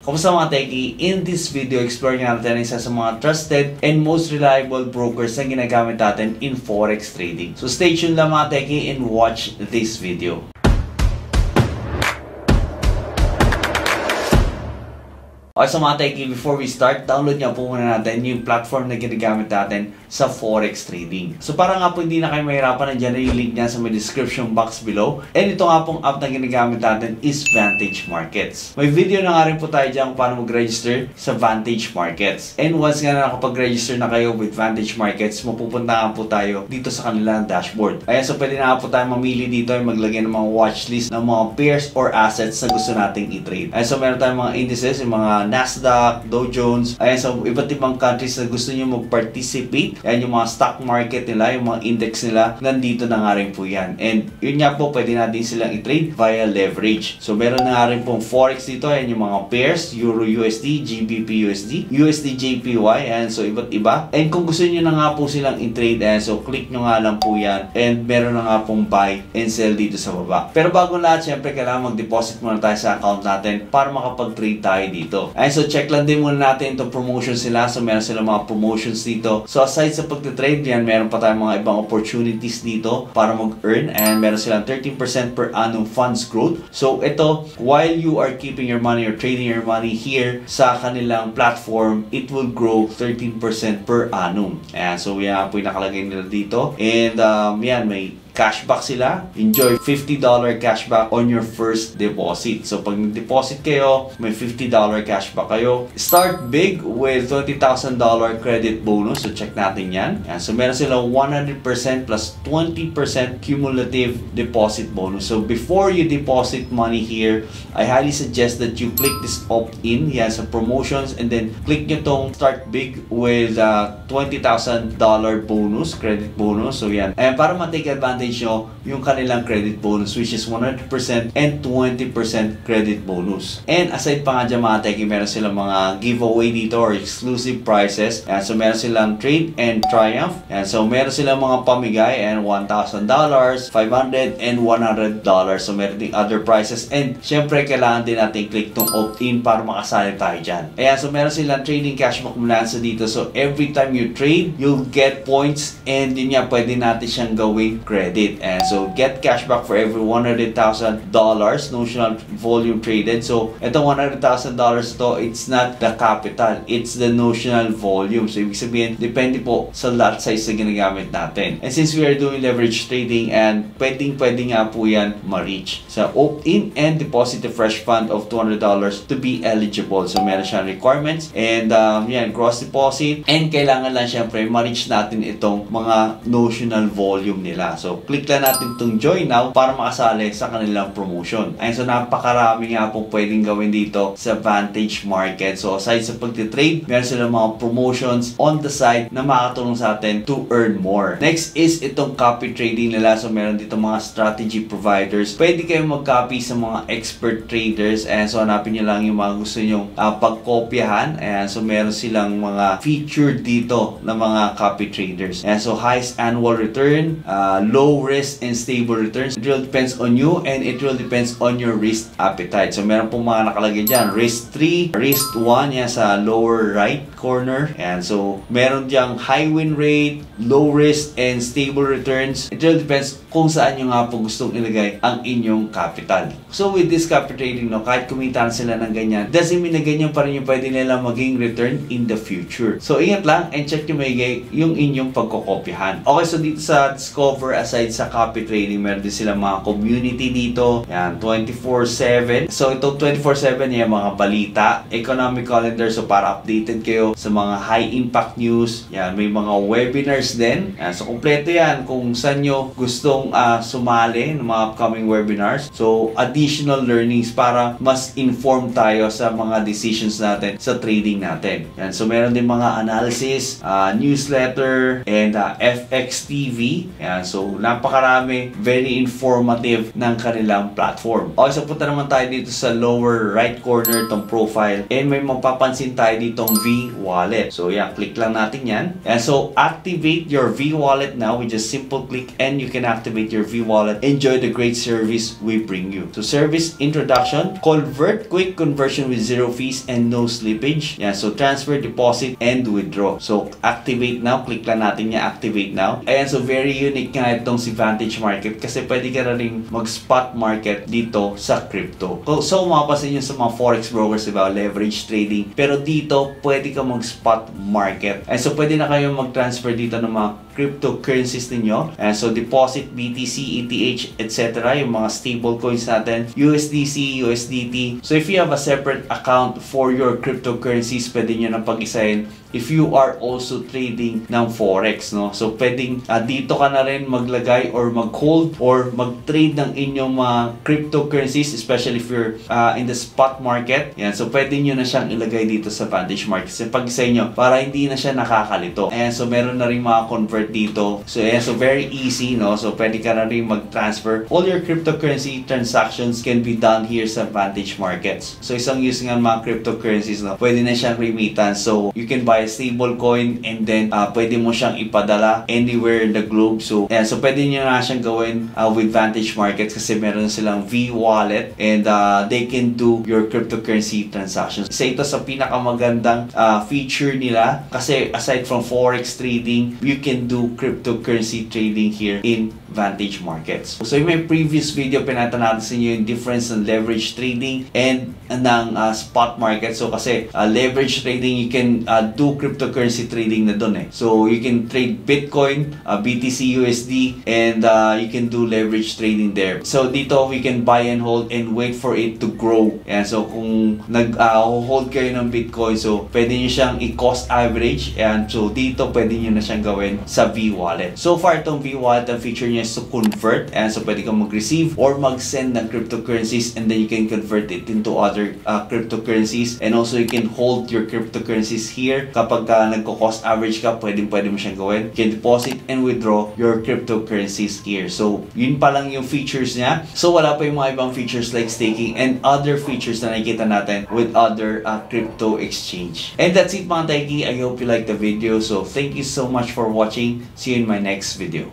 Kumusta mga techie? In this video, explore natin isa sa mga trusted and most reliable brokers na ginagamit natin in forex trading. So stay tuned lang mga techie and watch this video. Okay, so mga techie, before we start, download nga po muna natin yung platform na ginagamit natin sa forex trading. So para nga po hindi na kayo mahirapan, nandiyan na yung link niya sa may description box below. And ito nga pong app na ginagamit natin is Vantage Markets. May video na nga rin po tayo dyan kung paano mag-register sa Vantage Markets. And once nga na nakapag-register na kayo with Vantage Markets, mapupunta nga po tayo dito sa kanilang dashboard. Ayan, so pwede na nga po tayo mamili dito ay maglagay ng mga watchlist ng mga pairs or assets na gusto nating i-trade. Ayan, so meron tayong mga indices, yung mga Nasdaq, Dow Jones, ayan, so iba't ibang countries na gusto nyo mag-participate. Ayan, yung mga stock market nila, yung mga index nila, nandito na nga rin po yan. And yun nga po, pwede natin silang i-trade via leverage. So meron na nga rin pong forex dito, ayan yung mga pairs, Euro USD, GBP USD, USD JPY, ayan, so iba't iba. And kung gusto nyo na nga po silang i-trade, ayan, so click nyo nga lang po yan. And meron na nga pong buy and sell dito sa baba. Pero bago lahat, syempre kailangan mag-deposit muna tayo sa account natin para makapag-trade tayo dito. Ayan, so check lang din muna natin itong promotions sila. So meron sila mga promotions dito. So aside sa pagtitrade yan, meron pa tayong mga ibang opportunities dito para mag-earn. And meron silang 13% per annum funds growth. So ito, while you are keeping your money or trading your money here sa kanilang platform, it will grow 13% per annum. Ayan, so yan po yung nakalagay nila dito. And yan, may cashback sila. Enjoy $50 cashback on your first deposit. So pag nag-deposit kayo, may $50 cashback kayo. Start big with $20,000 credit bonus. So check natin yan. Yan. So meron sila 100% plus 20% cumulative deposit bonus. So before you deposit money here, I highly suggest that you click this opt-in. Yan sa promotions and then click nyo tong start big with $20,000 bonus, credit bonus. So yan. And para ma-take advantage nyo yung kanilang credit bonus, which is 100% and 20% credit bonus. And aside pa nga dyan mga techie, meron silang mga giveaway dito or exclusive prizes. And so meron silang trade and triumph. And so meron silang mga pamigay and $1,000, $500 and $100. So meron ding other prizes. And syempre kailangan din natin click tong opt-in para makasali tayo dyan. Ayan, so meron silang trading cashback mula sa dito. So every time you trade, you'll get points and yun nga, pwede natin siyang gawing credit. And so get cashback for every $100,000 notional volume traded. So itong $100,000 to, it's not the capital, it's the notional volume. So ibig sabihin, depende po sa lot size na ginagamit natin. And since we are doing leverage trading, and pwede nga po yan ma-reach. So opt-in and deposit a fresh fund of $200 to be eligible. So meron siyang requirements and yan, gross deposit, and kailangan lang syempre ma-reach natin itong mga notional volume nila. So click lang natin itong join now para makasali sa kanilang promotion. Ayun, so napakarami nga po pwedeng gawin dito sa Vantage Market. So aside sa pagtitrade, meron silang mga promotions on the side na makatulong sa atin to earn more. Next is itong copy trading nila. So meron dito mga strategy providers. Pwede kayong mag-copy sa mga expert traders. And so hanapin nyo lang yung mga gusto nyong pagkopyahan. And so meron silang mga featured dito na mga copy traders. And so highest annual return, low risk and stable returns. It really depends on you and it really depends on your risk appetite. So meron pong mga nakalagay dyan. Risk 3, risk 1 yan sa lower right corner. And so meron diyang high win rate, low risk and stable returns. It really depends kung saan nyo nga po gustong ilagay ang inyong capital. So with this copy trading, no, kahit kumita na sila ng ganyan, doesn't mean na ganyan pa rin yung pwede nila maging return in the future. So ingat lang and check nyo maigay yung inyong pagkokopyahan. Okay, so dito sa Discover, aside sa copy trading, meron din sila mga community dito. Yan, 24/7. So itong 24/7 yan, mga balita, economic calendar, so para updated kayo sa mga high impact news. Yan, may mga webinars din. Yan, so kompleto yan kung saan nyo gustong sumali ng mga upcoming webinars. So additional learnings para mas informed tayo sa mga decisions natin sa trading natin. Yan, so meron din mga analysis, newsletter, and FX TV. Yan, so napakarami, very informative ng kanilang platform. Okay, so punta naman tayo dito sa lower right corner itong profile, and may mapapansin tayo ditong V-Wallet. So yeah, click lang natin yan. And so activate your V-Wallet now with just simple click, and you can activate your V-Wallet. Enjoy the great service we bring you. So service introduction, convert, quick conversion with zero fees and no slippage. Yeah, so transfer, deposit, and withdraw. So activate now, click lang natin niya, activate now. Ayan, so very unique nga itong si Vantage Market kasi pwede ka na rin mag-spot market dito sa crypto. So mapapansin nyo sa mga forex brokers, diba, leverage trading, pero dito pwede ka mag-spot market. And so pwede na kayo mag-transfer dito ng mga cryptocurrencies ninyo. And so deposit BTC, ETH, etc. Yung mga stable coins natin, USDC, USDT. So if you have a separate account for your cryptocurrencies, pwede nyo na pag-isahin if you are also trading ng forex, no? So pwedeng dito ka na rin maglagay or mag-hold or mag-trade ng inyong mga cryptocurrencies, especially if you're in the spot market. Yan, so pwede nyo na siyang ilagay dito sa Vantage Market. So pag-isa nyo para hindi na siya nakakalito. Ayan, so meron na rin mga convert dito. So ayan, so very easy, no? So pwede ka na rin mag-transfer. All your cryptocurrency transactions can be done here sa Vantage Markets. So isang use nga mga cryptocurrencies, no? Pwede na siyang remittance. So you can buy a stable coin, and then pwede mo siyang ipadala anywhere in the globe. So ayan, so pwede nyo na siyang gawin with Vantage Markets kasi meron silang V-Wallet, and they can do your cryptocurrency transactions. Isa ito sa pinakamagandang feature nila kasi aside from forex trading, you can do cryptocurrency trading here in Vantage Markets. So in my previous video, pinata natin sa inyo yung difference ng leverage trading and ng spot market. So kasi leverage trading, you can do cryptocurrency trading na dun eh. So you can trade Bitcoin, BTC USD, and you can do leverage trading there. So dito we can buy and hold and wait for it to grow. And so kung nag-hold kayo ng Bitcoin, so pwede nyo siyang i-cost average, and so dito pwede nyo na siyang gawin sa V-Wallet. So far itong V-Wallet, ang feature niya is to convert, and so pwede kang mag-receive or mag-send ng cryptocurrencies, and then you can convert it into other cryptocurrencies, and also you can hold your cryptocurrencies here. Kapag nagko-cost average ka, pwede mo siyang gawin. You can deposit and withdraw your cryptocurrencies here. So yun pa lang yung features niya. So wala pa yung mga ibang features like staking and other features na nakikita natin with other crypto exchange. And that's it mga Taiki. I hope you liked the video. So thank you so much for watching. See you in my next video.